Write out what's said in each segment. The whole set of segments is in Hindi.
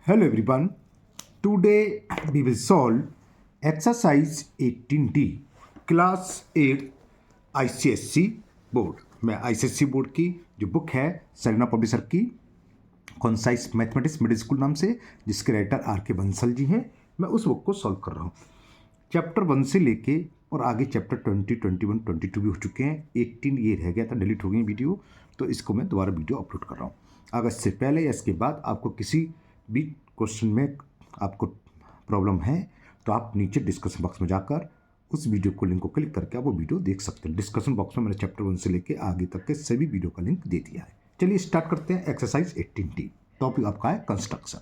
Hello everyone. Today we will solve exercise 18D class 8 ICSC board. मैं ICSC बोर्ड की जो बुक है सरीना पब्लिशर की कॉन्साइज मैथमेटिक्स मिडिल स्कूल नाम से, जिसके राइटर R.K. बंसल जी हैं, मैं उस बुक को सॉल्व कर रहा हूँ। चैप्टर 1 से लेके और आगे चैप्टर 20, 21, 22 भी हो चुके हैं। 18 ये रह गया था, डिलीट हो गई वीडियो, तो इसको मैं दोबारा वीडियो अपलोड कर रहा हूँ। अगर इससे पहले या इसके बाद आपको किसी भी क्वेश्चन में आपको प्रॉब्लम है तो आप नीचे डिस्कशन बॉक्स में जाकर उस वीडियो को लिंक को क्लिक करके आप वो वीडियो देख सकते हैं। डिस्कशन बॉक्स में मैंने चैप्टर 1 से लेके आगे तक के सभी वीडियो का लिंक दे दिया है। चलिए स्टार्ट करते हैं। एक्सरसाइज 18D टॉपिक आपका है कंस्ट्रक्शन।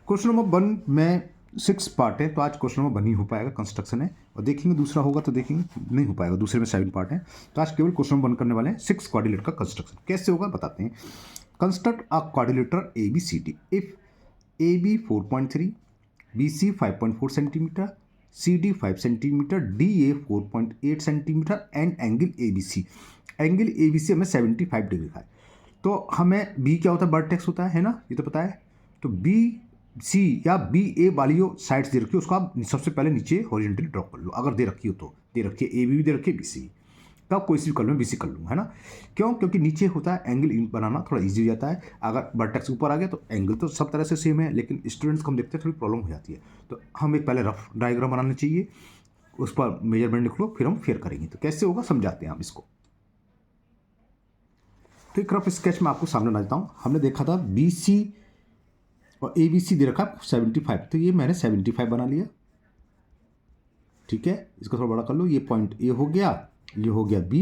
क्वेश्चन नंबर 1 में 6 पार्ट है, तो आज क्वेश्चन नंबर 1 ही हो पाएगा, कंस्ट्रक्शन है। और देखेंगे दूसरा होगा तो देखेंगे नहीं हो पाएगा, दूसरे में 7 पार्ट है। तो आज केवल क्वेश्चन नंबर 1 करने वाले हैं। 6 क्वाड्रिलेटर का कंस्ट्रक्शन कैसे होगा बताते हैं। Construct a quadrilateral ABCD if AB 4.3, BC 5.4 centimetre, CD 5 centimetre, DA 4.8 centimetre and angle ABC। Angle ABC हमें 75 डिग्री का है। तो हमें B क्या होता है, वर्टेक्स होता है ना, ये तो पता है। तो BC या BA वाली जो साइड्स दे रखी है उसको आप सबसे पहले नीचे हॉरिजॉन्टली ड्रॉ कर लो, अगर दे रखी हो तो। दे रखी है AB भी दे रखी है BC, तब कोई सी कर लूँ, BC कर लूँ, है ना। क्यों? क्योंकि नीचे होता है एंगल बनाना थोड़ा इजी हो जाता है। अगर वर्टेक्स ऊपर आ गया तो एंगल तो सब तरह से सेम है, लेकिन स्टूडेंट्स को हम देखते हैं थोड़ी प्रॉब्लम हो जाती है। तो हम एक पहले रफ डायग्राम बनाना चाहिए, उस पर मेजरमेंट लिख लो, फिर हम फेयर करेंगे। तो कैसे होगा समझाते हैं हम इसको। तो एक रफ स्केच में आपको सामने ला देता हूँ। हमने देखा था BC और ABC दे रखा 75, तो ये मैंने 75 बना लिया, ठीक है। इसको थोड़ा बड़ा कर लो। ये पॉइंट A हो गया, ये हो गया B,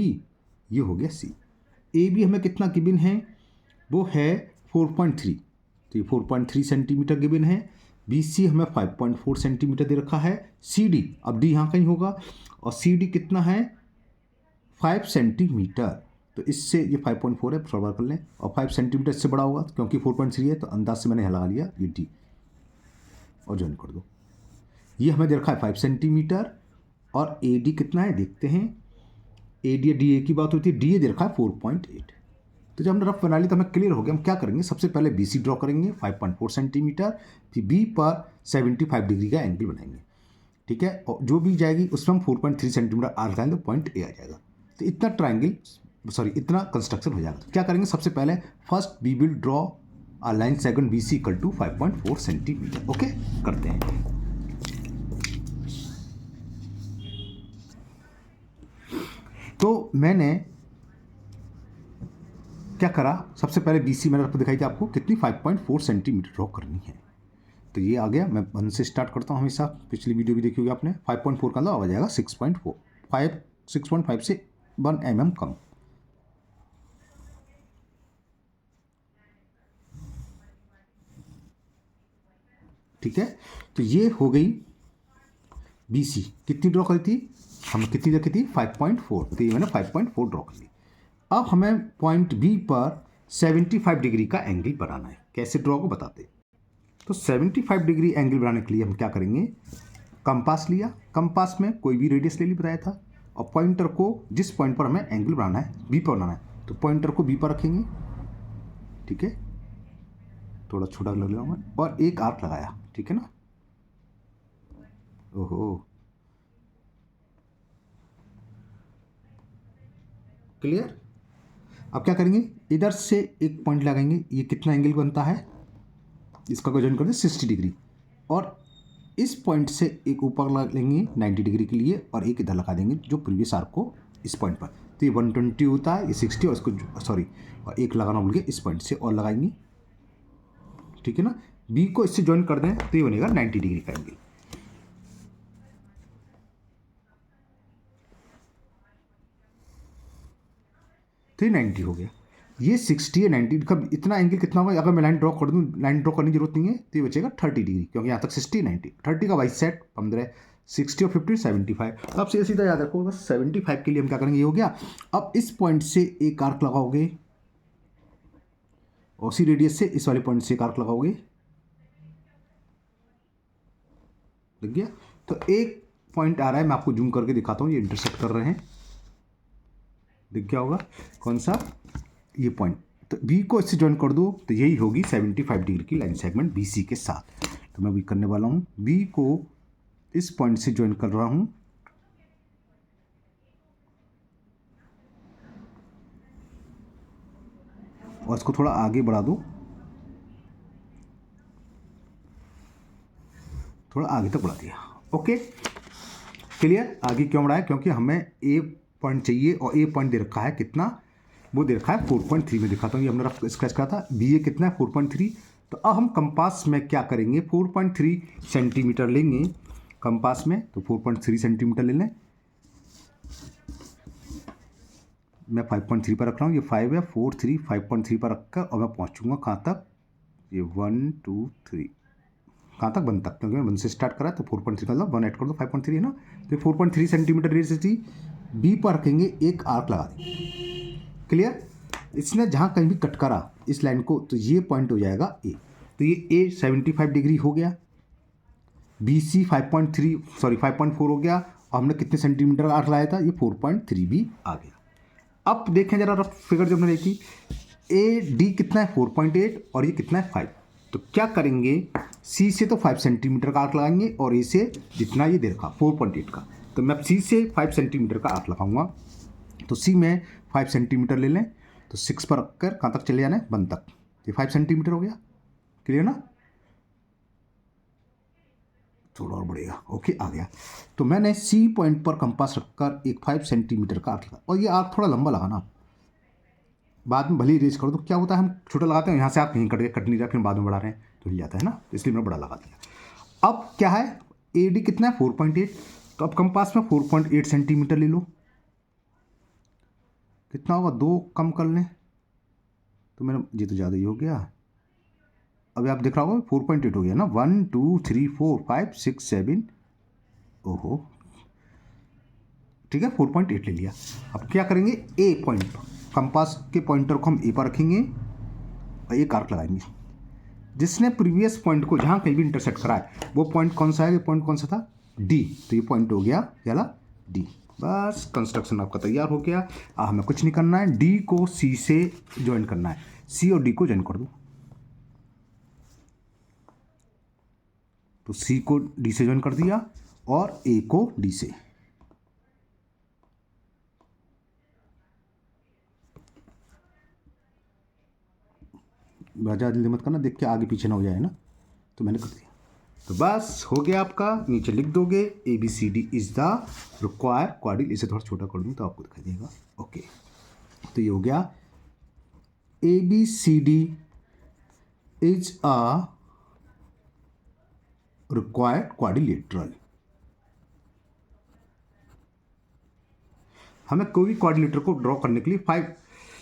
ये हो गया C। AB हमें कितना गिवन है, वो है 4.3, तो ये 4.3 सेंटीमीटर गिवन है। BC हमें 5.4 सेंटीमीटर दे रखा है। CD, अब D यहाँ कहीं होगा, और CD कितना है 5 सेंटीमीटर। तो इससे ये 5.4 है, थोड़ा कर लें, और 5 सेंटीमीटर इससे बड़ा होगा क्योंकि 4.3 है, तो अंदाज से मैंने लगा लिया ये D, और ज्वाइन कर दो। ये हमें दे रखा है 5 सेंटीमीटर, और AD कितना है देखते हैं। AD या DA की बात होती है, DA दे रखा है 4.8। तो जब हमने रफ बना ली तो हमें क्लियर हो गया। हम क्या करेंगे, सबसे पहले BC ड्रॉ करेंगे 5.4 सेंटीमीटर, फिर B पर 75 डिग्री का एंगल बनाएंगे, ठीक है। और जो भी जाएगी उसमें हम 4.3 सेंटीमीटर R लगाएंगे तो पॉइंट A आ जाएगा। तो इतना कंस्ट्रक्शन हो जाएगा। तो क्या करेंगे, सबसे पहले first we will draw a line segment BC equal to 5.4 centimetre. Okay, करते हैं। तो मैंने क्या करा, सबसे पहले BC मैंने आपको दिखाई थी, आपको कितनी 5.4 सेंटीमीटर ड्रॉ करनी है। तो ये आ गया। मैं 1 से स्टार्ट करता हूँ हमेशा, पिछली वीडियो भी देखी होगी आपने। 5.4 का अंदर आ जाएगा 6.4, 6.5 से 1 mm कम, ठीक है। तो ये हो गई BC। कितनी ड्रॉ करी थी हमने, कितनी रखी थी 5.4, तो ये मैंने 5.4 ड्रॉ कर ली। अब हमें पॉइंट B पर 75 डिग्री का एंगल बनाना है। कैसे ड्रॉ को बताते। तो 75 डिग्री एंगल बनाने के लिए हम क्या करेंगे, कंपास लिया, कंपास में कोई भी रेडियस ले ली, बताया था, और पॉइंटर को जिस पॉइंट पर हमें एंगल बनाना है B पर बनाना है, तो पॉइंटर को B पर रखेंगे, ठीक है। थोड़ा छोटा लग रहा हूँ, और एक आर्क लगाया, ठीक है ना। ओहो, क्लियर। अब क्या करेंगे, इधर से एक पॉइंट लगाएंगे। ये कितना एंगल बनता है, इसका को ज्वाइन कर दें 60 डिग्री, और इस पॉइंट से एक ऊपर लगा लेंगे 90 डिग्री के लिए, और एक इधर लगा देंगे जो प्रीवियस आर्क को इस पॉइंट पर। तो ये 120 होता है, ये 60, और इसको और एक लगाना भूल गए, इस पॉइंट से और लगाएंगे, ठीक है ना। B को इससे ज्वाइन कर दें तो ये बनेगा 90 डिग्री का एंगल। तो ये 90 हो गया। ये 60 है, 90 का इतना एंगल कितना होगा, अगर मैं लाइन ड्रॉ कर दूँ, लाइन ड्रॉ करने की जरूरत नहीं है, तो ये बचेगा 30 डिग्री, क्योंकि यहाँ तक 60, 90, 30 का 22 सेट 15, 60 और 50 75। तो आप सीधा सीधा याद रखो, बस 75 के लिए हम क्या करेंगे, ये हो गया। अब इस पॉइंट से एक आर्क लगाओगे, और उसी रेडियस से इस वाले पॉइंट से एक आर्क लगाओगे, लग गया। तो एक पॉइंट आ रहा है, मैं आपको जूम करके दिखाता हूँ, ये इंटरसेक्ट कर रहे हैं, दिख गया होगा कौन सा, ये पॉइंट तो बी को इससे ज्वाइन कर दो तो यही होगी 75 डिग्री की लाइन सेगमेंट बी सी के साथ। तो मैं भी करने वाला हूँ, बी को इस पॉइंट से ज्वाइन कर रहा हूँ और इसको थोड़ा आगे बढ़ा दो, थोड़ा आगे तक बढ़ा दिया। Okay clear. आगे क्यों बढ़ाया, क्योंकि हमें ए पॉइंट चाहिए और ए पॉइंट दे रखा है कितना, वो दे रखा है 4.3 में। दिखाता हूँ, ये हमने रफ स्क्रैच करा था। बी ए कितना है 4.3। तो अब हम कंपास में क्या करेंगे, 4.3 सेंटीमीटर लेंगे कंपास में। तो 4.3 सेंटीमीटर ले लें, मैं 5.3 पर रख रहा हूँ, ये 5 है, 4 3 5.3 पर रखकर और मैं पहुँचूँगा कहाँ तक, ये 1 2 3 कहाँ तक, 1 तक, क्योंकि मैं 1 से स्टार्ट करा तो 4.3 का मतलब 1 ऐड कर दो, 5.3 है ना। तो 4.3 सेंटीमीटर रेडियस थी। बी पर रखेंगे, एक आर्क लगा देंगे। क्लियर। इसने जहाँ कहीं भी कट करा इस लाइन को तो ये पॉइंट हो जाएगा ए। तो ये ए 75 डिग्री हो गया, बी सी 5.4 हो गया और हमने कितने सेंटीमीटर का आर्क लगाया था, ये 4.3 भी आ गया। अब देखें जरा रफ फिगर जो हमने देखी, ए डी कितना है 4.8 और ये कितना है 5। तो क्या करेंगे, सी से तो 5 सेंटीमीटर का आर्क लगाएंगे और ए से जितना ये दे रखा 4.8 का, तो मैं सी से 5 सेंटीमीटर का आर्क लगाऊंगा। तो सी में 5 सेंटीमीटर ले लें, तो 6 पर रखकर कहाँ तक चले जाना है, 1 तक। ये 5 सेंटीमीटर हो गया। क्लियर ना, थोड़ा और बढ़ेगा। ओके आ गया। तो मैंने सी पॉइंट पर कंपास रखकर एक 5 सेंटीमीटर का आर्क लगा, और ये आर्क थोड़ा लंबा लगाना, बाद में भले ही रेज करो तो क्या होता है, हम छोटा लगाते हैं, यहाँ से आप कहीं कट नहीं रहा, फिर बाद में बढ़ा रहे हैं तो हिल जाता है ना, तो इसलिए मैंने बड़ा लगा दिया। अब क्या है, ए डी कितना है 4.8। तो अब कंपास में 4.8 सेंटीमीटर ले लो, कितना होगा, 2 कम कर लें, तो मेरा ये तो ज़्यादा ही हो गया। अभी आप देख रहा होगा 4.8 हो गया ना, 1 2 3 4 5 6 7, ओहो ठीक है 4.8 ले लिया। अब क्या करेंगे, ए पॉइंट कंपास के पॉइंटर को हम ए पर रखेंगे और एक आर्क लगाएंगे। जिसने प्रीवियस पॉइंट को जहाँ कहीं भी इंटरसेक्ट करा है वो पॉइंट कौन सा है, ये पॉइंट कौन सा था, डी। तो ये पॉइंट हो गया क्या, डी। बस कंस्ट्रक्शन आपका तैयार हो गया। हमें कुछ नहीं करना है, डी को सी से ज्वाइन करना है, सी और डी को ज्वाइन कर दो। तो सी को डी से ज्वाइन कर दिया और ए को डी से। ज़्यादा जल्दी मत करना, देख के आगे पीछे ना हो जाए ना। तो मैंने कर दिया, तो बस हो गया आपका। नीचे लिख दोगे A B C D is the require quadrilateral. इसे थोड़ा छोटा कर दूँ तो आपको दिखाई देगा। ओके तो ये हो गया, A B C D is a required quadrilateral. हमें कोई भी क्वाड्रिलेटर को ड्रॉ करने के लिए 5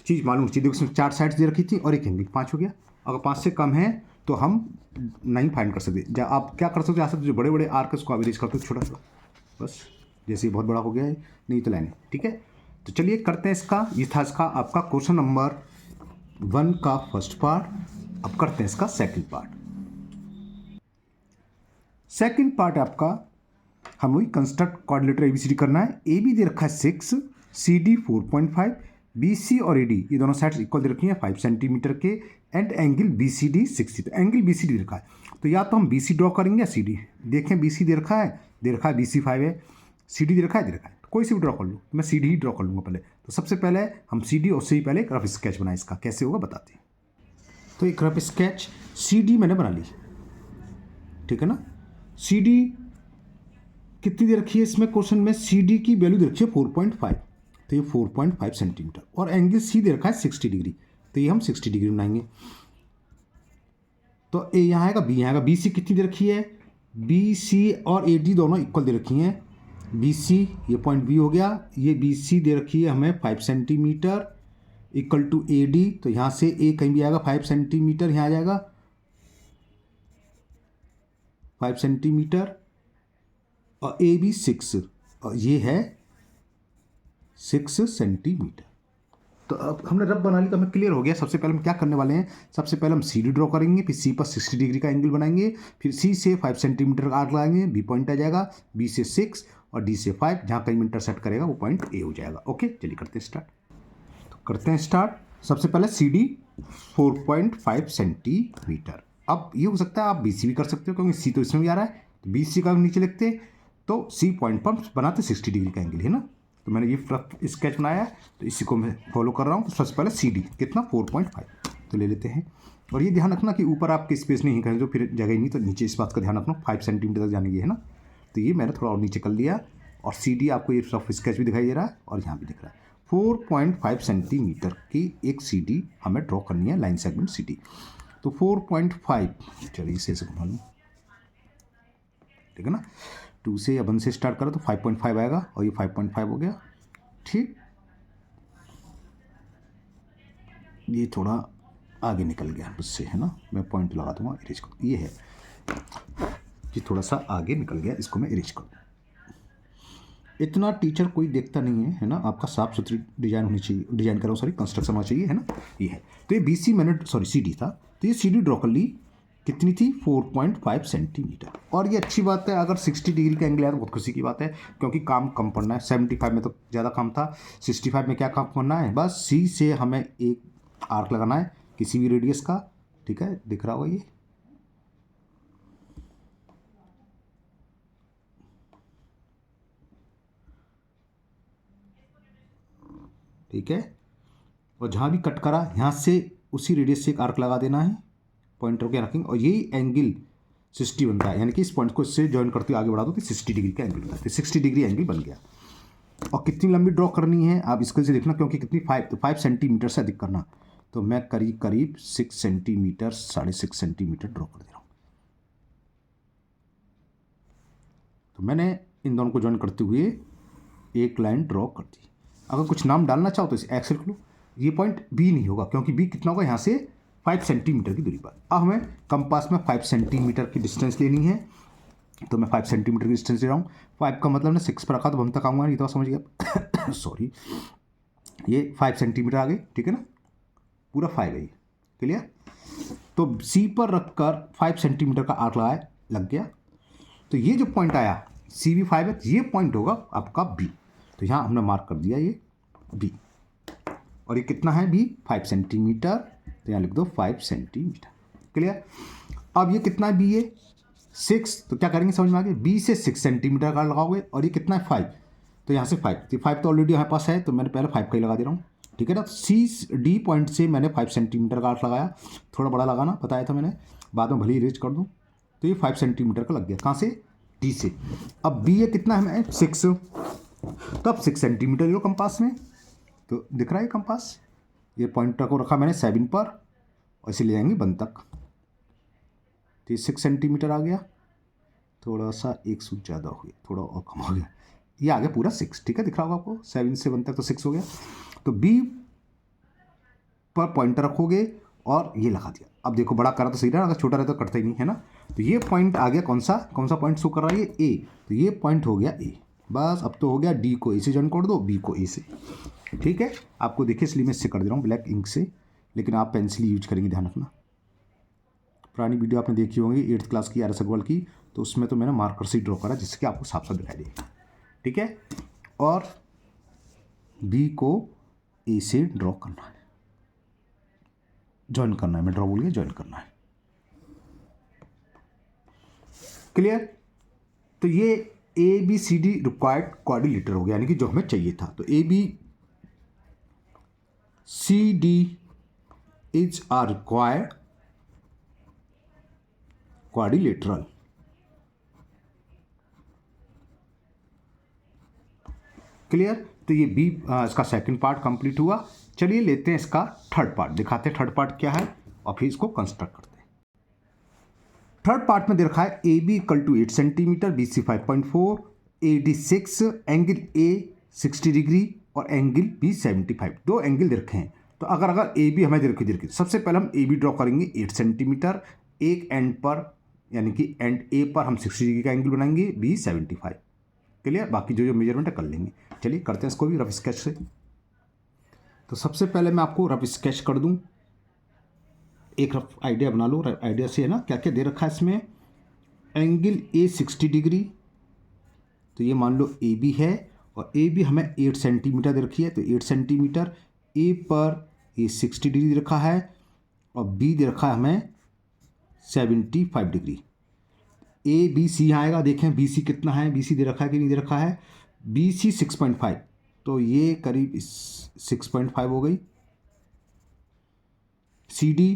चीज़ मालूम चाहिए। देखो इसमें 4 साइड्स दे रखी थी और एक एंगल, 5 हो गया। अगर 5 से कम है तो हम नहीं फाइंड कर सकते। जब आप क्या कर सकते हो, जो बड़े बड़े आर्क उसको एवरेज करते हो छोटा छोटा, बस जैसे बहुत बड़ा हो गया है, नहीं तो लाइन है। ठीक है, तो चलिए करते हैं इसका। ये था इसका आपका क्वेश्चन नंबर 1 का फर्स्ट पार्ट। अब करते हैं इसका सेकंड पार्ट। सेकंड पार्ट आपका हम वही कंस्ट्रक्ट क्वाड्रिलेटरल एबीसीडी करना है। ए बी दे रखा है 6, सी डी 4.5, बी सी और ए डी ये दोनों साइड्स इक्वल दे रखी हैं 5 सेंटीमीटर के, and angle B C D 60। तो एंगल बी सी डी रखा है, तो या तो हम बी सी ड्रॉ करेंगे या सी डी। देखें बी सी दे रखा है बी सी 5 है, सी डी दे रखा है, तो कोई सी भी ड्रॉ कर लो। मैं सी डी ही ड्रॉ कर लूँगा पहले। तो सबसे पहले हम सी डी, उससे ही पहले एक रफ स्केच बनाए, इसका कैसे होगा बताते हैं। तो एक रफ स्केच सी डी मैंने बना ली, ठीक है ना। सी डी कितनी दे रखी है इसमें क्वेश्चन में, सी डी की वैल्यू दे रखी है 4.5, तो ये 4.5 सेंटीमीटर, और एंगल सी दे रखा है 60 डिग्री, तो ये हम 60 डिग्री बनाएंगे। तो ए यहाँ आएगा, बी यहाँ आएगा। बी सी कितनी दे रखी है, बी सी और ए डी दोनों इक्वल दे रखी हैं। बी सी ये पॉइंट बी हो गया, ये बी सी दे रखी है हमें 5 centimetre equal to A D. तो यहाँ से ए कहीं भी आएगा 5 सेंटीमीटर, यहाँ आ जाएगा 5 सेंटीमीटर, और ए बी 6, और ये है 6 सेंटीमीटर। तो अब हमने रफ बना ली, तो हमें क्लियर हो गया। सबसे पहले हम क्या करने वाले हैं, सबसे पहले हम सी डी ड्रॉ करेंगे, फिर सी पर 60 डिग्री का एंगल बनाएंगे, फिर सी से 5 सेंटीमीटर का आर्क लगाएंगे, बी पॉइंट आ जाएगा, बी से 6 और डी से 5, जहाँ कहीं इंटरसेक्ट करेगा वो पॉइंट ए हो जाएगा। ओके चलिए करते हैं स्टार्ट। तो करते हैं स्टार्ट। सबसे पहले सी डी 4.5 सेंटीमीटर। अब ये हो सकता है आप BC भी कर सकते हो, क्योंकि C तो इसमें भी आ रहा है, तो BC का नीचे लिखते तो C पॉइंट पर बनाते 60 डिग्री का एंगल है ना। तो मैंने ये रफ स्केच बनाया है, तो इसी को मैं फॉलो कर रहा हूँ। तो सबसे पहले CD कितना 4.5 तो ले लेते हैं। और ये ध्यान रखना कि ऊपर आपके स्पेस नहीं करें, जो फिर जगह ही नहीं, तो नीचे इस बात का ध्यान रखना 5 सेंटीमीटर तक जाने की है ना। तो ये मैंने थोड़ा और नीचे कर लिया, और CD आपको ये रफ स्केच भी दिखाई दे रहा है और यहाँ भी दिख रहा है। 4.5 सेंटीमीटर की एक CD हमें ड्रॉ करनी है, लाइन सेगमेंट CD। तो 4.5, चलिए इसे घुमा लूँ, ठीक है ना। 2 से या 1 से स्टार्ट करो तो 5.5 आएगा, और ये 5.5 हो गया, ठीक। ये थोड़ा आगे निकल गया मुझसे, है ना। मैं पॉइंट लगा दूंगा, इरेज कर, ये है, ये थोड़ा सा आगे निकल गया, इसको मैं इरेज कर दूँ। इतना टीचर कोई देखता नहीं है ना। आपका साफ सुथरी डिजाइन होनी चाहिए, डिजाइन करो सॉरी, कंस्ट्रक्शन होना चाहिए, है ना। ये है, तो ये BC मैंने सॉरी CD था, तो ये CD ड्रॉ कर ली। कितनी थी 4.5 सेंटीमीटर। और ये अच्छी बात है, अगर 60 डिग्री का एंगल है तो बहुत खुशी की बात है, क्योंकि काम कम पड़ना है। 75 में तो ज़्यादा काम था, 65 में क्या काम करना है, बस C से हमें एक आर्क लगाना है किसी भी रेडियस का, ठीक है, दिख रहा होगा ये, ठीक है। और जहाँ भी कट करा यहाँ से उसी रेडियस से एक आर्क लगा देना है, पॉइंटर के रखेंगे, और यही एंगल 60 बनता है, यानी कि इस पॉइंट को इससे जॉइन करते हुए आगे बढ़ा दो तो 60 डिग्री का एंगल बनता है। तो 60 डिग्री एंगल बन गया। और कितनी लंबी ड्रॉ करनी है आप इसको से देखना, क्योंकि कितनी 5 सेंटीमीटर से अधिक करना, तो मैं करीब करीब 6 सेंटीमीटर 6.5 सेंटीमीटर ड्रॉ कर दे रहा हूँ। तो मैंने इन दोनों को जॉइन करते हुए एक लाइन ड्रॉ कर दी। अगर कुछ नाम डालना चाहो तो इसे एक्स लिख लो। ये पॉइंट B नहीं होगा, क्योंकि B कितना होगा यहाँ से 5 सेंटीमीटर की दूरी पर। अब हमें कंपास में 5 सेंटीमीटर की डिस्टेंस लेनी है, तो मैं 5 सेंटीमीटर की डिस्टेंस ले रहा हूँ। 5 का मतलब ना 6 पर रखा तो हम तक आऊँगा, नहीं तो समझ गया सॉरी, ये 5 सेंटीमीटर आ गई, ठीक है ना, पूरा 5 है ये, क्लियर। तो C पर रखकर 5 सेंटीमीटर का आर्क लगाया, लग गया। तो ये जो पॉइंट आया C भी 5 है, ये पॉइंट होगा आपका B। तो यहाँ हमने मार्क कर दिया ये B, और ये कितना है B 5 सेंटीमीटर, तो यहाँ लिख दो 5 सेंटीमीटर, क्लियर। अब ये कितना है B, ये 6, तो क्या करेंगे समझ में आ गया, B से 6 सेंटीमीटर का लगाओगे, और ये कितना है 5, तो यहाँ से 5, तो 5 तो ऑलरेडी यहाँ पास है, तो मैंने पहले 5 का ही लगा दे रहा हूँ, ठीक है ना। D पॉइंट से मैंने 5 सेंटीमीटर का आर्क लगाया, थोड़ा बड़ा लगाना बताया था मैंने, बाद में भले ही इरेज कर दूँ। तो ये 5 सेंटीमीटर का लग गया, कहाँ से, D से। अब B ये कितना है हमें 6, तो अब 6 सेंटीमीटर लो कंपास में, तो दिख रहा है कंपास, ये पॉइंटर को रखा मैंने 7 पर, और इसे ले जाएंगे 1 तक, तो ये 6 सेंटीमीटर आ गया। थोड़ा सा 1 सूट ज़्यादा हो गया, थोड़ा और कम हो गया, ये आ गया पूरा 6, ठीक है, दिख रहा होगा आपको, 7 से 1 तक तो 6 हो गया। तो B पर पॉइंटर रखोगे और ये लगा दिया। अब देखो बड़ा करा तो सही रहा, अगर छोटा रहता तो कटता ही नहीं, है ना। तो ये पॉइंट आ गया, कौन सा पॉइंट शो कर रहा है, ये A, तो ये पॉइंट हो गया A। बस अब तो हो गया, D को A से जॉइन कर दो, B को A से, ठीक है। आपको देखिए इसलिए मैं इससे कर दे रहा हूँ ब्लैक इंक से, लेकिन आप पेंसिल यूज करेंगे, ध्यान रखना। पुरानी वीडियो आपने देखी होंगी 8th क्लास की RS अग्रवाल की, तो उसमें तो मैंने मार्कर से ड्रॉ करा, जिससे कि आपको साफ साफ दिखाई देगा, ठीक है। और B को A से ड्रॉ करना है, ज्वाइन करना है, मैं ड्रॉ बोल गया, ज्वाइन करना है, क्लियर। तो ये ABCD रिक्वायर्ड क्वाड्रिलेटरल हो गया, यानी कि जो हमें चाहिए था। तो ABCD is our required quadrilateral, clear. तो ये B इसका सेकंड पार्ट कंप्लीट हुआ। चलिए लेते हैं इसका थर्ड पार्ट, दिखाते हैं थर्ड पार्ट क्या है, और फिर इसको कंस्ट्रक्ट करते हैं। थर्ड पार्ट में दे रखा है AB = 8 centimetre, BC 5.4, AD 6, angle A 60 degree और एंगल B 75, 2 एंगल दे रखे हैं। तो अगर AB हमें दे रखी, सबसे पहले हम AB ड्रॉ करेंगे 8 सेंटीमीटर, एक एंड पर यानी कि एंड A पर हम 60 डिग्री का एंगल बनाएंगे, B 75, क्लियर। बाकी जो मेजरमेंट है कर लेंगे। चलिए करते हैं इसको भी रफ स्केच से। तो सबसे पहले मैं आपको रफ स्केच कर दूं, एक रफ आइडिया बना लो, आइडिया से है ना क्या क्या दे रखा है इसमें। एंगल A 60 डिग्री, तो ये मान लो AB है, और AB हमें 8 सेंटीमीटर दे रखी है, तो 8 सेंटीमीटर, A पर ये 60 डिग्री रखा है, और बी दे रखा है हमें 75 डिग्री। ए बी सी यहाँ आएगा, देखें बी सी कितना है, बी सी दे रखा है कि नहीं दे रखा है, बी सी 6.5, तो ये करीब 6.5 हो गई। सी डी,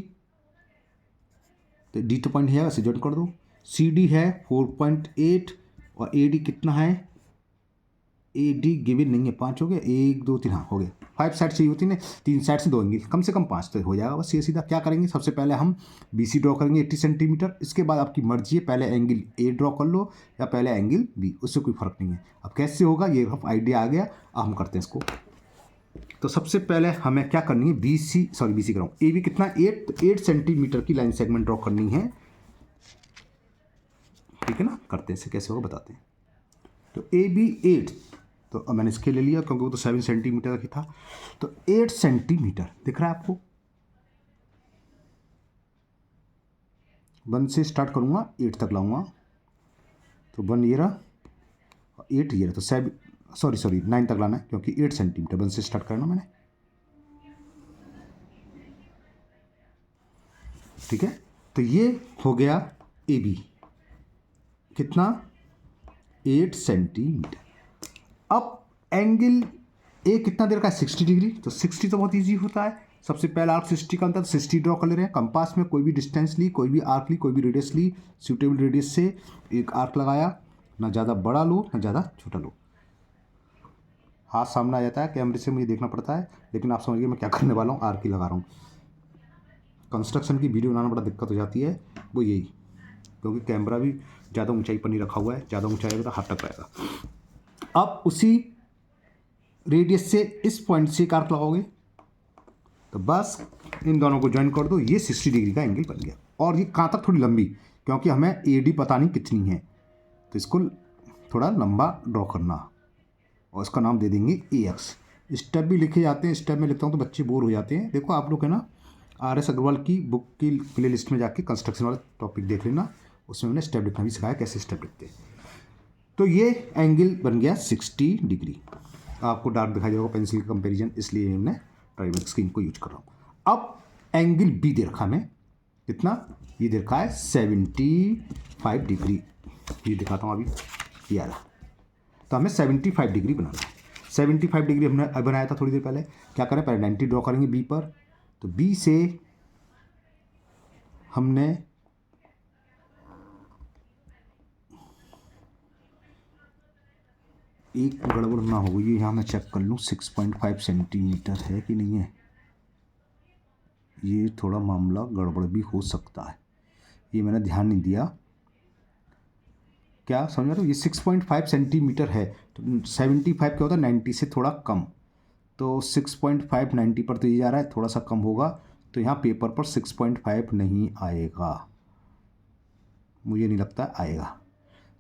तो डी तो पॉइंट है, वैसे ज्वाइन कर दो। सी डी है 4.8 और ए डी कितना है, ए डी गिवन नहीं है, 5 हो गए, 1 2 3, हाँ हो गए। 5 साइड चाहिए होती है, 3 साइड से 2 एंगल, कम से कम 5 तो हो जाएगा बस। ये सीधा क्या करेंगे, सबसे पहले हम बी सी ड्रॉ करेंगे 80 सेंटीमीटर। इसके बाद आपकी मर्जी है, पहले एंगल ए ड्रॉ कर लो या पहले एंगल बी, उससे कोई फर्क नहीं है। अब कैसे होगा ये रफ आइडिया आ गया, अब हम करते हैं इसको। तो सबसे पहले हमें क्या करनी है, बी सी कराऊँ, ए बी कितना 8 सेंटीमीटर की लाइन सेगमेंट ड्रॉ करनी है, ठीक है ना। करते हैं इसे, कैसे होगा बताते हैं। तो ए बी 8, तो अब मैंने इसके ले लिया क्योंकि वो तो 7 सेंटीमीटर की था, तो 8 सेंटीमीटर दिख रहा है आपको। 1 से स्टार्ट करूँगा, 8 तक लाऊंगा, तो 1 ये रहा, 8 ये रहा, तो 7 सॉरी 9 तक लाना है क्योंकि 8 सेंटीमीटर 1 से स्टार्ट करना मैंने, ठीक है। तो ये हो गया ए बी कितना 8 सेंटीमीटर। अब एंगल ए कितना देर का है 60 डिग्री, तो 60 तो बहुत इजी होता है। सबसे पहला आर्क 60 का अंतर, 60 ड्रॉ कर ले रहे हैं। कंपास में कोई भी डिस्टेंस ली, कोई भी आर्क ली, कोई भी रेडियस ली, सूटेबल रेडियस से एक आर्क लगाया, ना ज़्यादा बड़ा लो ना ज़्यादा छोटा लो। हाथ सामने आ जाता है, कैमरे से मुझे देखना पड़ता है, लेकिन आप समझिए मैं क्या करने वाला हूँ, आर्क ही लगा रहा हूँ। कंस्ट्रक्शन की वीडियो बनाना बड़ा दिक्कत हो जाती है, वो यही, क्योंकि कैमरा भी ज़्यादा ऊंचाई पर नहीं रखा हुआ है, ज़्यादा ऊंचाई तो हाथ तक रहेगा। अब उसी रेडियस से इस पॉइंट से एक आर्क लगाओगे, तो बस इन दोनों को ज्वाइन कर दो, ये 60 डिग्री का एंगल बन गया। और ये कहाँ तक थोड़ी लंबी, क्योंकि हमें ए डी पता नहीं कितनी है, तो इसको थोड़ा लंबा ड्रॉ करना, और इसका नाम दे देंगे ए एक्स। स्टेप भी लिखे जाते हैं, स्टेप में लिखता हूँ तो बच्चे बोर हो जाते हैं। देखो आप लोग है ना, आर एस अग्रवाल की बुक की प्ले लिस्ट में जाके कंस्ट्रक्शन वाला टॉपिक देख लेना, उसमें मैंने स्टेप लिखना भी सिखाया, कैसे स्टेप लिखते हैं। तो ये एंगल बन गया 60 डिग्री। आपको डार्क दिखाई दे रहा होगा पेंसिल का कंपेरिजन, इसलिए मैं ट्राइमेक्स स्क्रीन को यूज कर रहा हूँ। अब एंगल बी दे रखा है कितना, ये दे रखा है 75 डिग्री, ये दिखाता हूँ अभी, ये आ रहा। तो हमें 75 डिग्री बनाना है। 75 डिग्री हमने बनाया था थोड़ी देर पहले। क्या करें, पहले 90 ड्रॉ करेंगे बी पर, तो बी से हमने एक गड़बड़ ना हो, ये यहाँ मैं चेक कर लूँ 6.5 सेंटीमीटर है कि नहीं है, ये थोड़ा मामला गड़बड़ भी हो सकता है, ये मैंने ध्यान नहीं दिया। क्या समझ रहे हो, ये 6.5 सेंटीमीटर है, तो 75 क्या होता है 90 से थोड़ा कम, तो 6.5 90 पर तो ये जा रहा है, थोड़ा सा कम होगा, तो यहाँ पेपर पर 6.5 नहीं आएगा, मुझे नहीं लगता आएगा।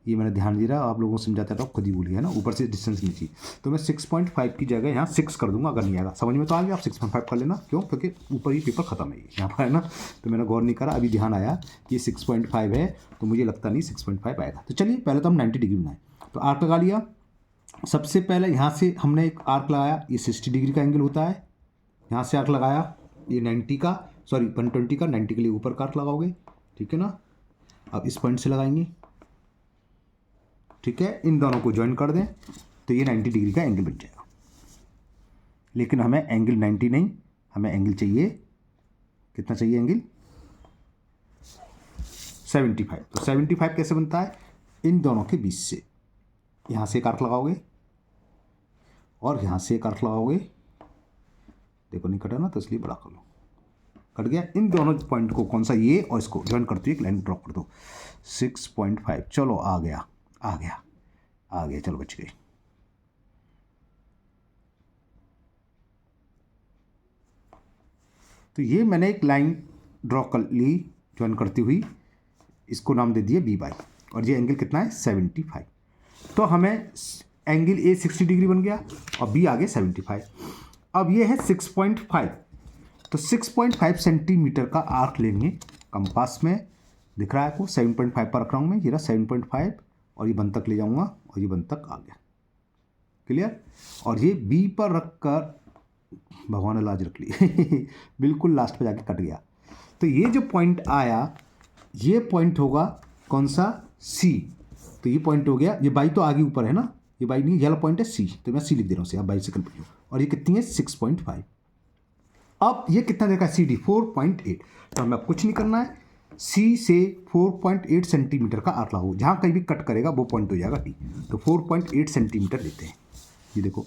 ये मैंने ध्यान दे रहा, आप लोगों को समझाता था, खुद ही भूल गया ना, ऊपर से डिस्टेंस नहीं थी, तो मैं 6.5 की जगह यहाँ 6 कर दूंगा। अगर नहीं आएगा समझ में तो आ गया, आप 6.5 कर लेना, क्यों, क्योंकि ऊपर ही पेपर खत्म है यहाँ पर है ना, तो मैंने गौर नहीं करा, अभी ध्यान आया कि 6.5 है, तो मुझे लगता नहीं 6.5 आएगा। तो चलिए पहले तो हम 90 डिग्री बनाए, तो आर्क लगा लिया। सबसे पहले यहाँ से हमने एक आर्क लगाया, ये 60 डिग्री का एंगल होता है, यहाँ से आर्क लगाया, ये 90 का 120 का 90 के लिए ऊपर का आर्क लगाओगे, ठीक है ना। अब इस पॉइंट से लगाएंगे, ठीक है, इन दोनों को ज्वाइन कर दें, तो ये 90 डिग्री का एंगल बन जाएगा। लेकिन हमें एंगल 90 नहीं, हमें एंगल चाहिए, कितना चाहिए एंगल 75। तो 75 कैसे बनता है, इन दोनों के बीच से यहाँ से एक आर्क लगाओगे और यहाँ से एक आर्क लगाओगे, देखो नहीं कटा ना, तो इसलिए बड़ा कर लो, कट गया। इन दोनों पॉइंट को, कौन सा, ये और इसको ज्वाइन करते हुए एक लाइन ड्रॉ कर दो 6.5, चलो आ गया, चलो बच गई। तो ये मैंने एक लाइन ड्रॉ कर ली ज्वाइन करती हुई, इसको नाम दे दिया बी बाई, और ये एंगल कितना है 75। तो हमें एंगल ए 60 डिग्री बन गया और बी आगे 75। अब ये है 6.5, तो 6.5 सेंटीमीटर का आर्क लेंगे, कंपास में दिख रहा है आपको 7.5 पर रख रहा हूँ मैं, ये रहा 7.5, और ये 1 तक ले जाऊँगा और ये 1 तक आ गया, क्लियर। और ये बी पर रख कर, भगवान ने लाज रख ली बिल्कुल लास्ट पे जाके कट गया, तो ये जो पॉइंट आया, ये पॉइंट होगा कौन सा, सी। तो ये पॉइंट हो गया, ये बाई तो आगे ऊपर है ना, ये बाई नहीं, ये वाला पॉइंट है सी, तो मैं सी लिख दे रहा हूँ, आप बाई से कंप्लीट हो। और ये कितनी है 6.5। अब ये कितना देखा सी डी 4.8, तो हमें अब कुछ नहीं करना है, सी से 4.8 सेंटीमीटर का आर्क लगाओ, जहाँ कहीं भी कट करेगा वो पॉइंट हो जाएगा डी। तो 4.8 सेंटीमीटर लेते हैं, ये देखो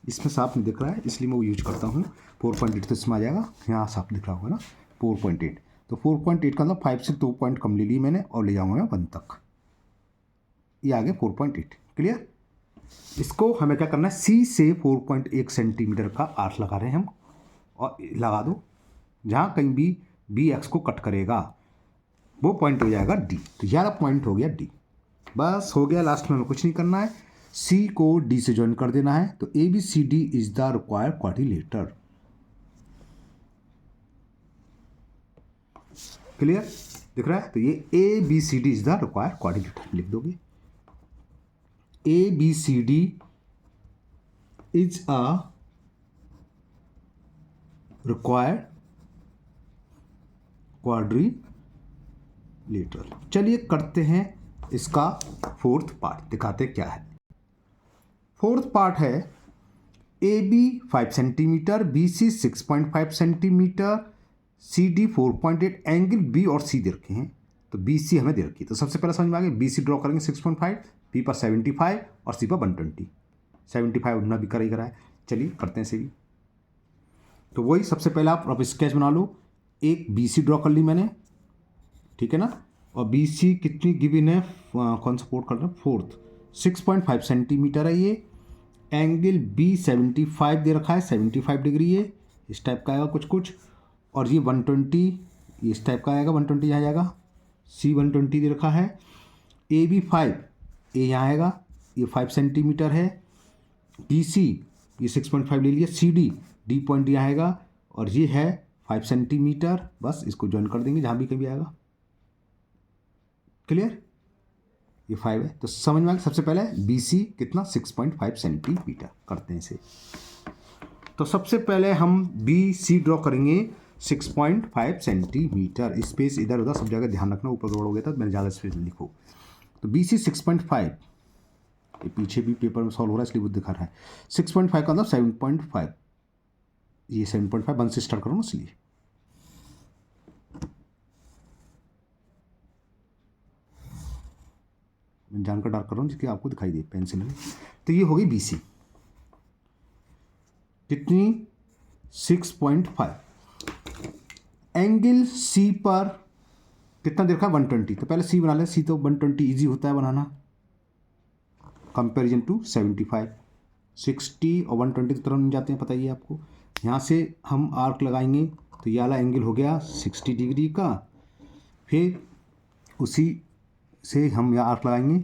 इसमें साफ नहीं दिख रहा है इसलिए मैं वो यूज करता हूँ। 4.8 तो इसमें आ जाएगा, यहाँ साफ दिख रहा होगा ना 4.8। तो 4.8 का मतलब 5 से 2 पॉइंट कम ले लिए मैंने और ले जाऊँगा मैं 1 तक, ये आ गया 4.8। क्लियर। इसको हमें क्या करना है, सी से 4.1 सेंटीमीटर का आर्क लगा रहे हैं हम, और लगा दो जहाँ कहीं भी बी एक्स को कट करेगा वो पॉइंट हो जाएगा डी। तो यह पॉइंट हो गया डी, बस हो गया। लास्ट में हमें कुछ नहीं करना है, सी को डी से ज्वाइन कर देना है। तो A B C D is the required quadrilateral. Clear, दिख रहा है। तो ये A B C D is the required quadrilateral लिख दोगे। A B C D is a required quadrilateral. चलिए करते हैं इसका फोर्थ पार्ट, दिखाते क्या है। फोर्थ पार्ट है A B 5 centimetre, B C 6.5 centimetre, C D 4.8, angle B और सी दे रखे हैं। तो बी सी हमें दे रखी है, तो सबसे पहले समझ में आ गया, बी सी ड्रॉ करेंगे 6.5, बी पर 75 और सी पर 120। 75 उतना भी करा ही करा है। चलिए करते हैं इसे भी। तो वही सबसे पहले आप स्केच बना लो। एक बी सी ड्रॉ कर ली मैंने, ठीक है ना। और बी सी कितनी गिवन है, कौन सा पोर्ट कर रहे हैं, फोर्थ, 6.5 सेंटीमीटर है ये। एंगल बी 75 दे रखा है, 75 डिग्री है, इस टाइप का आएगा कुछ कुछ। और ये 120 इस टाइप का आएगा, 120 यहाँ जाएगा। सी 120 दे रखा है। ए बी 5, ए यहाँ आएगा, ये 5 सेंटीमीटर है। बी सी ये 6.5 ले लिया। सी डी डी पॉइंट यहाँ आएगा और ये है 5 सेंटीमीटर। बस इसको ज्वाइन कर देंगे जहाँ भी कभी आएगा। क्लियर, ये 5 है। तो समझ में आ गया। सबसे पहले बी सी कितना 6.5 सेंटीमीटर करते हैं इसे। तो सबसे पहले हम बी सी ड्रॉ करेंगे 6.5 सेंटीमीटर। स्पेस इधर उधर सब जगह ध्यान रखना, ऊपर गड़बड़ हो गया था मैंने ज़्यादा स्पेस लिखो। तो बी सी 6.5, ये पीछे भी पेपर में सॉल्व हो रहा है इसलिए वो दिखा रहा है। 6.5 का मतलब 7.5, ये 7.5 1 से स्टार्ट करो ना इसलिए। मैं जानकर डार्क कर रहा हूँ जिसकी आपको दिखाई दे पेंसिल में। तो ये होगी बी सी कितनी 6.5। एंगल सी पर कितना देखा 120। तो पहले सी बना ले, सी तो 120 इजी होता है बनाना कंपैरिजन टू 75। 60 और 120 की तरफ नहीं जाते हैं, पता ही है आपको। यहाँ से हम आर्क लगाएंगे तो ये वाला एंगल हो गया 60 डिग्री का। फिर उसी से हम यहाँ आर्क लगाएंगे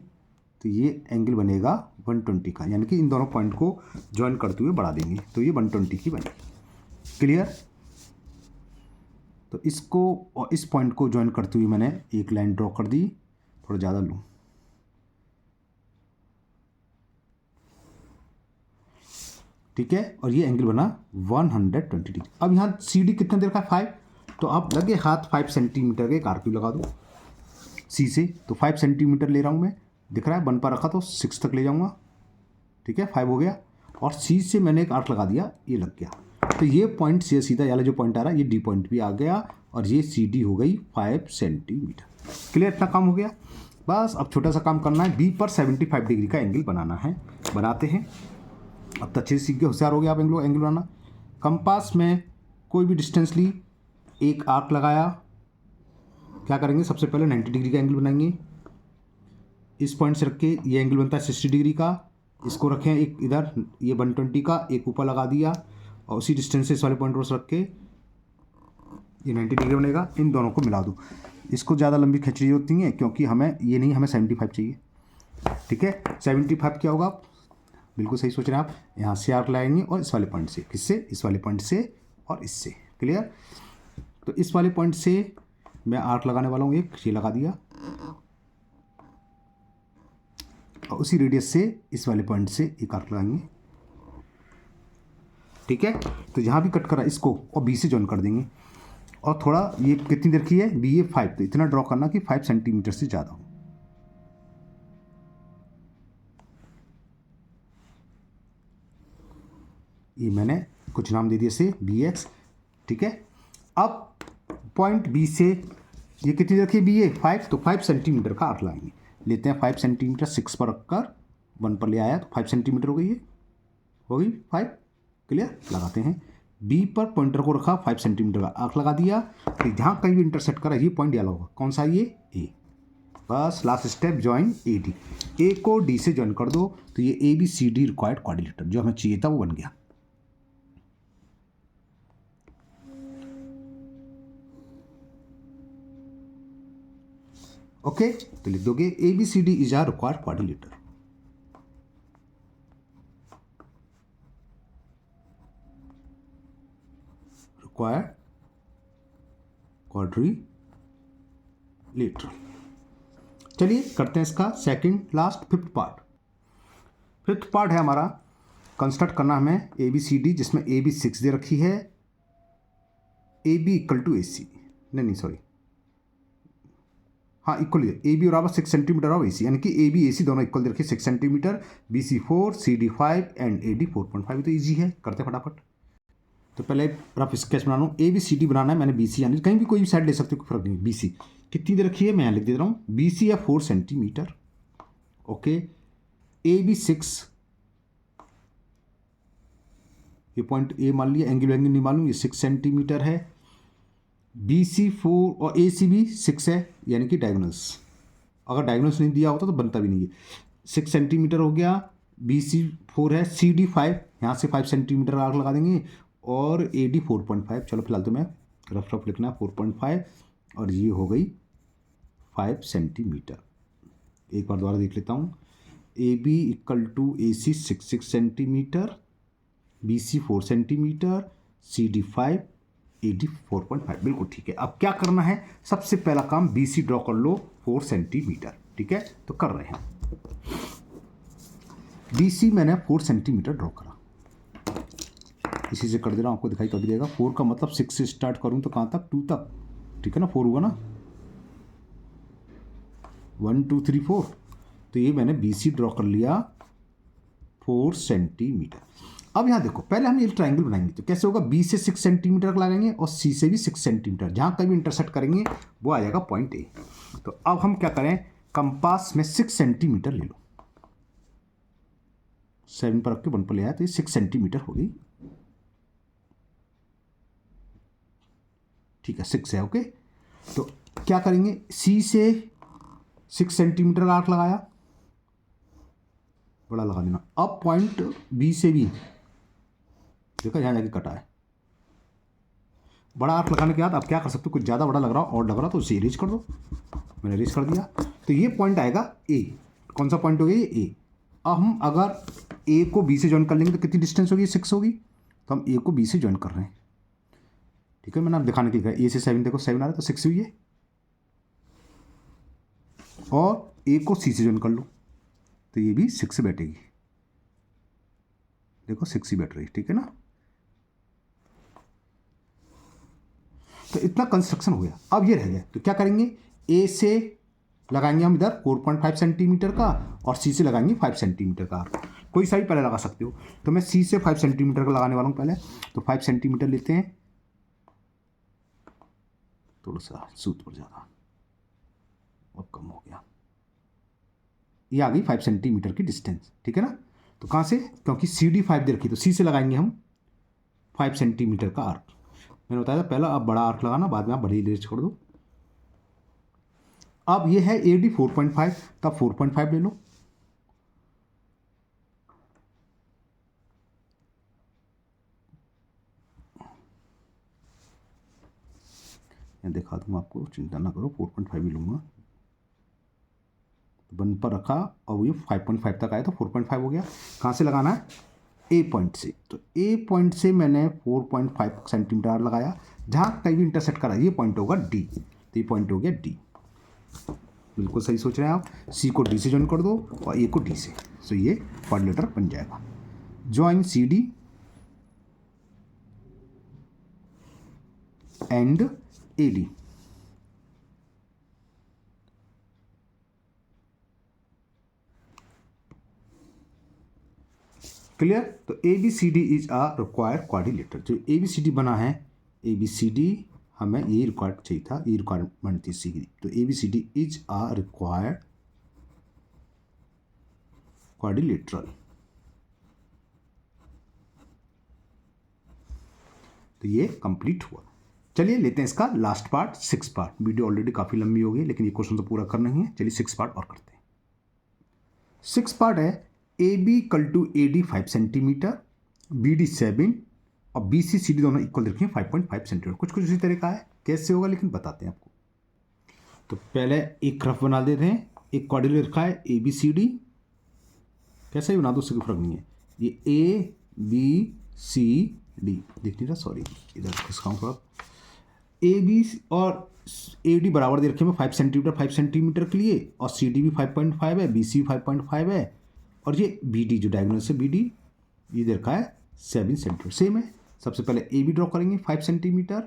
तो ये एंगल बनेगा 120 का, यानी कि इन दोनों पॉइंट को ज्वाइन करते हुए बढ़ा देंगे तो ये 120 की बनेगी। क्लियर। तो इसको और इस पॉइंट को ज्वाइन करते हुए मैंने एक लाइन ड्रॉ कर दी, थोड़ा ज़्यादा लूँ। ठीक है, और ये एंगल बना 120 डिग्री। अब यहाँ सी डी कितना देर का 5, तो आप लगे हाथ 5 सेंटीमीटर के एक आर्क भी लगा दो सी से। तो 5 सेंटीमीटर ले रहा हूँ मैं, दिख रहा है 1 पर रखा तो 6 तक ले जाऊँगा। ठीक है, 5 हो गया। और सी से मैंने एक आर्क लगा दिया, ये लग गया। तो ये पॉइंट से सीधा वाला जो पॉइंट आ रहा है ये डी पॉइंट भी आ गया और ये सी डी हो गई 5 सेंटीमीटर। क्लियर, इतना काम हो गया। बस अब छोटा सा काम करना है, बी पर 75 डिग्री का एंगल बनाना है। बनाते हैं। अब तो अच्छे से सीख गए, होशियार हो गया आप एंगल बनाना। कंपास में कोई भी डिस्टेंस ली, एक आर्क लगाया, क्या करेंगे सबसे पहले 90 डिग्री का एंगल बनाएंगे। इस पॉइंट से रख के ये एंगल बनता है 60 डिग्री का। इसको रखें एक इधर, ये 120 का एक ऊपर लगा दिया और उसी डिस्टेंस से इस वाले पॉइंट पर रख के ये 90 डिग्री बनेगा। इन दोनों को मिला दो। इसको ज़्यादा लंबी खींचनी होती है क्योंकि हमें ये नहीं, हमें 75 चाहिए। ठीक है, 75 क्या होगा, बिल्कुल सही सोच रहे हैं आप। यहाँ से आर्क लगाएंगे और इस वाले पॉइंट से, किससे, इस वाले पॉइंट से और इससे। क्लियर। तो इस वाले पॉइंट से मैं आर्क लगाने वाला हूँ, एक ये लगा दिया और उसी रेडियस से इस वाले पॉइंट से एक आर्क लगाएंगे। ठीक है, तो जहाँ भी कट करा इसको और बी से ज्वाइन कर देंगे। और थोड़ा ये कितनी देर की है, बी ए 5, तो इतना ड्रॉ करना कि 5 सेंटीमीटर से ज़्यादा हो। ये मैंने कुछ नाम दे दिए से बी एक्स, ठीक है। अब पॉइंट बी से ये कितनी रखी बी ए 5, तो 5 सेंटीमीटर का आर्क लाएंगे। लेते हैं 5 सेंटीमीटर, 6 पर रखकर 1 पर ले आया तो 5 सेंटीमीटर हो गई है, हो गई 5। क्लियर, लगाते हैं। बी पर पॉइंटर को रखा, 5 सेंटीमीटर का आर्क लगा दिया। तो जहाँ कहीं भी इंटरसेक्ट करा ये पॉइंट डाला होगा, कौन सा ये ए। बस last step join A D, A को डी से ज्वाइन कर दो तो ये A B C D required quadrilateral जो हमें चाहिए था वो बन गया। ओके, तो लिख दोगे A B C D is our required quadrilateral. Required quadrilateral. चलिए करते हैं इसका second last fifth part. Fifth part है हमारा कंस्ट्रक्ट करना हमें ए बी सी डी, जिसमें ए बी 6 दे रखी है, A B equal to A सी, नहीं सॉरी, हाँ इक्वल है, ए बी बराबर 6 सेंटीमीटर और ए सी, यानी कि ए बी ए सी दोनों इक्वल दे रखी है 6 centimetre, B C 4, C D 5 and A D 4.5। तो ईजी है, करते फटाफट। तो पहले रफ स्केच बना लूँ, ए बी सी डी बनाना है मैंने, बी सी यानी कहीं भी कोई भी साइड ले सकते हो, कोई फर्क नहीं। बी सी कितनी दे रखी है मैं यहाँ लिख दे रहा हूँ, बी सी है 4 सेंटीमीटर, ओके। ए बी 6, ये पॉइंट ए मान लिया, एंगल वेंगल नहीं मालूम, ये 6 सेंटीमीटर है। बी सी 4 और ए सी भी 6 है, यानी कि डायगोनल्स, अगर डायगोनल्स नहीं दिया होता तो बनता भी नहीं है। 6 सेंटीमीटर हो गया, बी सी 4 है, सी डी 5, यहाँ से 5 सेंटीमीटर आर्क लगा देंगे, और ए डी 4.5। चलो फिलहाल तो मैं रफ रफ लिखना है 4.5, और ये हो गई 5 सेंटीमीटर। एक बार दोबारा देख लेता हूँ, A B equal to A C 6 centimetre, B C 4 centimetre, C D 5, A D 4.5, बिल्कुल ठीक है। अब क्या करना है, सबसे पहला काम बी सी ड्रॉ कर लो 4 सेंटीमीटर, ठीक है, तो कर रहे हैं। बी सी मैंने 4 सेंटीमीटर ड्रॉ करा, इसी से कर दे रहा हूँ, आपको दिखाई कभी देगा। 4 का मतलब 6 से स्टार्ट करूँ तो कहाँ तक, 2 तक, ठीक है ना, 4 हुआ ना, 1 2 3 4। तो ये मैंने बी सी ड्रॉ कर लिया 4 सेंटीमीटर। अब यहाँ देखो, पहले हम ये ट्राइंगल बनाएंगे, तो कैसे होगा, बी से 6 सेंटीमीटर लगाएंगे और सी से भी 6 सेंटीमीटर, जहाँ कहीं भी इंटरसेक्ट करेंगे वो आ जाएगा पॉइंट ए। तो अब हम क्या करें, कंपास में 6 सेंटीमीटर ले लो, 7 पर रख के 1 पर ले आया, तो ये 6 सेंटीमीटर हो गई, ठीक है, 6 है, ओके। तो क्या करेंगे, सी से 6 सेंटीमीटर का आर्क लगाया, बड़ा लगा देना। अब पॉइंट बी से भी देखो यहाँ जाके कटा है, बड़ा आर्क लगाने के बाद अब क्या कर सकते हो, कुछ ज़्यादा बड़ा लग रहा हो और लग रहा तो उसे इरेज कर दो, मैंने इरेज कर दिया। तो ये पॉइंट आएगा ए, कौन सा पॉइंट हो गया, ये ए। अब हम अगर ए को बी से ज्वाइन कर लेंगे तो कितनी डिस्टेंस होगी, 6 होगी, तो हम ए को बी से ज्वाइन कर रहे हैं, ठीक है। मैंने आप दिखाने के लिए ए से 7, देखो 7 आ रहा है तो 6 हुई है, और ए को सी से ज्वाइन कर लो तो ये भी 6 से बैठेगी, देखो 6 ही बैठ रही है, ठीक है ना। तो इतना कंस्ट्रक्शन हो गया। अब ये रह गया, तो क्या करेंगे, ए से लगाएंगे हम इधर 4.5 सेंटीमीटर का, और सी से लगाएंगे 5 सेंटीमीटर का, कोई सा भी पहले लगा सकते हो। तो मैं सी से 5 सेंटीमीटर का लगाने वाला हूँ पहले, तो 5 सेंटीमीटर लेते हैं, थोड़ा सा सूत पर ज़्यादा, अब कम हो गया, ये आ गई 5 सेंटीमीटर की डिस्टेंस, ठीक है ना। तो कहाँ से, क्योंकि सी डी 5 दे रखी, तो सी से लगाएंगे हम 5 सेंटीमीटर का आर्क। मैंने बताया था पहला, अब बड़ा आर्क लगाना, बाद में आप बड़ी इरेज छोड़ दो। अब ये है ए डी 4.5, तब 4.5 ले लो, मैं दिखा दूंगा आपको, चिंता ना करो, 4.5 ही लूँगा। तो 1 पर रखा और ये 5.5 तक आया तो 4.5 हो गया। कहाँ से लगाना है, ए पॉइंट से, तो ए पॉइंट से मैंने 4.5 सेंटीमीटर लगाया, जहाँ कहीं भी इंटरसेक्ट करा ये पॉइंट होगा डी, तो ये पॉइंट हो गया डी, बिल्कुल सही सोच रहे हैं आप। सी को डी से ज्वाइन कर दो और ए को डी से, तो ये क्वाड्रिलेटर बन जाएगा। Join C D and AD। Clear? तो ABCD is a required quadrilateral. जो ABCD बना है, ABCD हमें ये रिक्वायर्ड चाहिए था, ये रिक्वायरमेंट थी सी की। तो ABCD is a required quadrilateral. तो ये कंप्लीट हुआ। चलिए लेते हैं इसका last part, 6 part. Video already काफ़ी लंबी हो गई, लेकिन ये क्वेश्चन तो पूरा करना ही है। चलिए 6 पार्ट और करते हैं। 6 पार्ट है AB equal to AD 5 centimetre, BD 7 और BC CD दोनों इक्वल रखें 5.5 सेंटीमीटर। कुछ उसी तरह का है, कैसे होगा लेकिन बताते हैं आपको। तो पहले एक रफ बना देते हैं। एक क्वाड्रिलेटरल रखा है ABCD, कैसे ही बना दो, उससे कोई फर्क नहीं है। ये ABCD देख नहीं रहा, सॉरी इधर खिसकाऊँ थोड़ा। AB और AD बराबर दे रखे हैं 5 सेंटीमीटर 5 सेंटीमीटर के लिए, और CD भी 5.5 है, BC भी 5.5 है, और ये BD जो डायगोनल से BD ये दे रखा है 7 सेंटीमीटर। सेम है। सबसे पहले AB ड्रॉ करेंगे 5 सेंटीमीटर,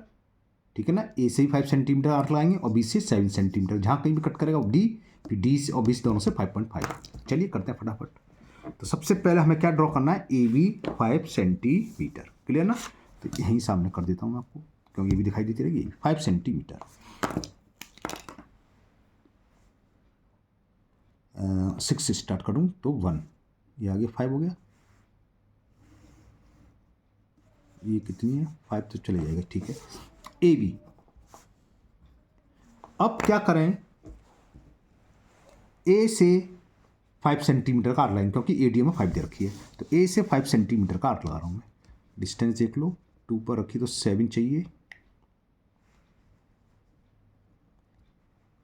ठीक है ना। A से ही 5 सेंटीमीटर आर्क लगाएंगे और B से 7 सेंटीमीटर, जहाँ कहीं भी कट करेगा D, फिर D से और B से दोनों से 5.5। चलिए करते हैं फटाफट। तो सबसे पहले हमें क्या ड्रॉ करना है, AB 5 सेंटीमीटर। क्लियर ना? तो यहीं सामने कर देता हूँ मैं आपको, क्योंकि ये भी दिखाई देती रहेगी। 5 सेंटीमीटर 6 से स्टार्ट करूँ तो 1, ये आगे 5 हो गया। ये कितनी है, 5 तो चले जाएगा, ठीक है। AB अब क्या करें, A से 5 सेंटीमीटर का आर्क लगाएंगे, क्योंकि AD में 5 दे रखी है। तो A से 5 सेंटीमीटर का आर्क लगा रहा हूँ मैं। डिस्टेंस देख लो, 2 पर रखी तो 7 चाहिए,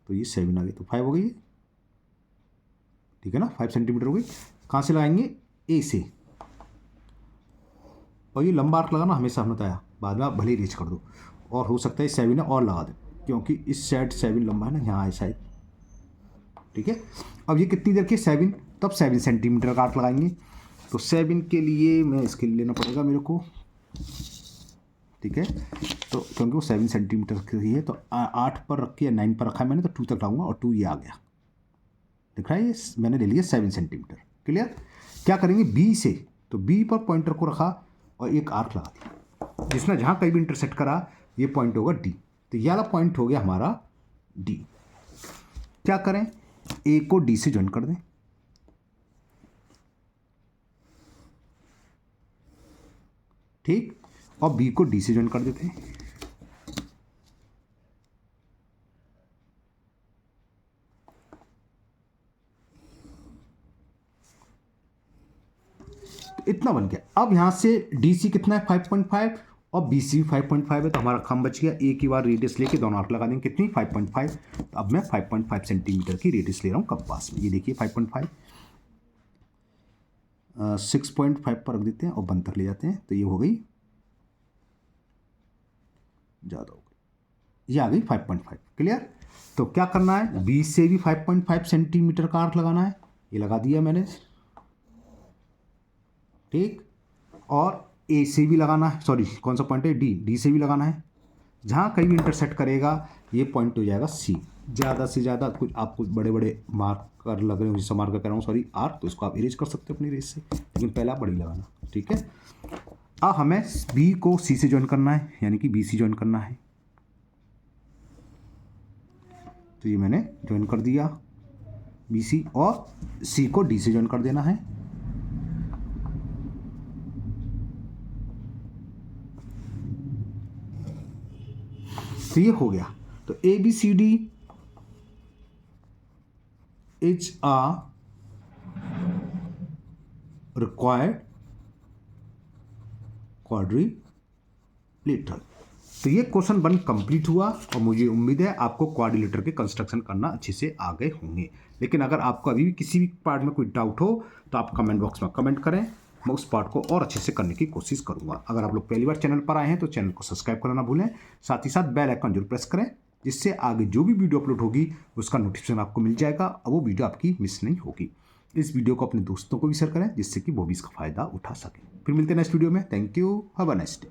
तो ये 7 आ गई, तो 5 हो गई, ठीक है ना। 5 सेंटीमीटर हो गई। कहाँ से लगाएंगे, A से। और ये लंबा आर्क लगाना हमेशा हमने बताया, बाद में आप भले ही रीच कर दो, और हो सकता है 7 और लगा दें, क्योंकि इस साइड 7 लंबा है ना, यहाँ है शायद, ठीक है। अब ये कितनी देर की 7, तब 7 सेंटीमीटर का आर्क लगाएंगे। तो 7 के लिए मैं इसके लिए लेना पड़ेगा मेरे को, ठीक है। तो क्योंकि वो 7 सेंटीमीटर की है, तो 8 पर रख के या 9 पर रखा है मैंने, तो 2 तक लाऊंगा, और 2 ये आ गया, दिख रहा है। ये मैंने ले लिया 7 सेंटीमीटर। क्लियर? क्या करेंगे, B से, तो B पर पॉइंटर को रखा और एक आर्क लगा दिया, जिसने जहाँ कहीं भी इंटरसेक्ट करा ये पॉइंट होगा D। तो ये वाला पॉइंट हो गया हमारा D। क्या करें, A को D से ज्वाइन कर दें, ठीक, और B को D से ज्वाइन कर देते हैं। तो इतना बन गया। अब यहां से DC कितना है, 5.5, और BC 5.5 है, तो हमारा काम बच गया। एक ही बार रेडियस लेके दोनों आर्क लगा देंगे, कितनी, 5.5। तो अब मैं 5.5 सेंटीमीटर की रेडियस ले रहा हूँ कंपास में। ये देखिए 5.5, 6.5 पर रख देते हैं और 1 तक ले जाते हैं, तो ये हो गई, ज़्यादा हो गई, ये आ गई 5.5। क्लियर? तो क्या करना है, B से भी 5.5 सेंटीमीटर का आर्क लगाना है, ये लगा दिया मैंने, ठीक। और A से भी लगाना है, सॉरी कौन सा पॉइंट है, D से भी लगाना है। जहाँ कहीं भी इंटरसेक्ट करेगा ये पॉइंट हो जाएगा C। ज़्यादा से ज़्यादा कुछ आपको बड़े बड़े मार्कर लग रहे हो, जैसे मार्कर कर रहा हूँ सॉरी आर्क, तो इसको आप इरेज कर सकते हो अपनी रेस से, लेकिन पहले आप बड़ी लगाना, ठीक है। अब हमें B को C से ज्वाइन करना है, यानी कि BC ज्वाइन करना है। तो ये मैंने ज्वाइन कर दिया BC, और C को D से ज्वाइन कर देना है। तो ये हो गया। तो ABCD is a required quadrilateral. तो ये क्वेश्चन 1 कंप्लीट हुआ, और मुझे उम्मीद है आपको क्वाड्रिलेटर के कंस्ट्रक्शन करना अच्छे से आ गए होंगे। लेकिन अगर आपको अभी भी किसी भी पार्ट में कोई डाउट हो तो आप कमेंट बॉक्स में कमेंट करें, मैं उस पार्ट को और अच्छे से करने की कोशिश करूंगा। अगर आप लोग पहली बार चैनल पर आए हैं तो चैनल को सब्सक्राइब करना ना भूलें, साथ ही साथ बेल आइकन जरूर प्रेस करें, जिससे आगे जो भी वीडियो अपलोड होगी उसका नोटिफिकेशन आपको मिल जाएगा और वो वीडियो आपकी मिस नहीं होगी। इस वीडियो को अपने दोस्तों को भी शेयर करें, जिससे कि वो भी इसका फ़ायदा उठा सकें। फिर मिलते हैं नेक्स्ट वीडियो में। Thank you, have a nice day.